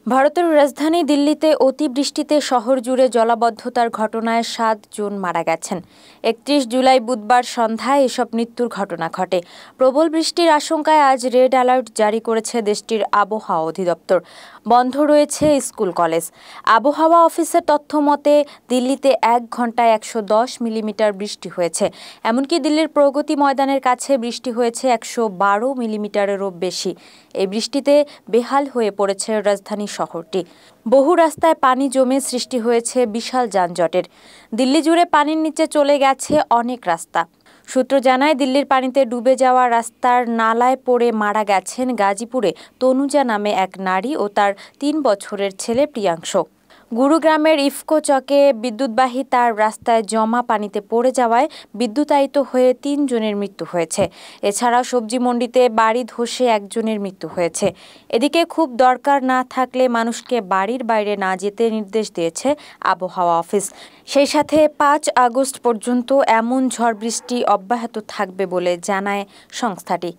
ভারতের রাজধানী দিল্লিতে অতিবৃষ্টিতে শহর জুড়ে জলাবদ্ধতার ঘটনায় ৭ জন মারা গেছেন। ৩১ জুলাই বুধবার সন্ধ্যায় এসব মৃত্যুর ঘটনা ঘটে। প্রবল বৃষ্টির আশঙ্কায় আজ রেড অ্যালার্ট জারি করেছে দেশটির আবহাওয়া অধিদপ্তর। বন্ধ রয়েছে স্কুল কলেজ। আবহাওয়া অফিসের তথ্য মতে দিল্লিতে ১ ঘন্টায় ১১০ মিলিমিটার বৃষ্টি হয়েছে। এমনকি দিল্লির প্রগতি ময়দানের কাছে বৃষ্টি হয়েছে ১১২ মিলিমিটারেরও বেশি। এই বৃষ্টিতে বেহাল হয়ে পড়েছে রাজধানী শহরটি। বহু রাস্তায় পানি জমে সৃষ্টি হয়েছে বিশাল যানজটের। দিল্লি জুড়ে পানির নিচে চলে গেছে অনেক রাস্তা। সূত্র জানায়, দিল্লির পানিতে ডুবে যাওয়া রাস্তার নালায় পড়ে মারা গেছেন গাজীপুরে তনুজা নামে এক নারী ও তার ৩ বছরের ছেলে প্রিয়াংশ। গুরুগ্রামের ইফকো চকে বিদ্যুৎবাহী তার রাস্তায় জমা পানিতে পড়ে যাওয়ায় বিদ্যুতায়িত হয়ে ৩ জনের মৃত্যু হয়েছে। এছাড়াও সবজি মন্ডিতে বাড়ি ধসে একজনের মৃত্যু হয়েছে। এদিকে খুব দরকার না থাকলে মানুষকে বাড়ির বাইরে না যেতে নির্দেশ দিয়েছে আবহাওয়া অফিস। সেই সাথে ৫ আগস্ট পর্যন্ত এমন ঝড় বৃষ্টি অব্যাহত থাকবে বলে জানায় সংস্থাটি।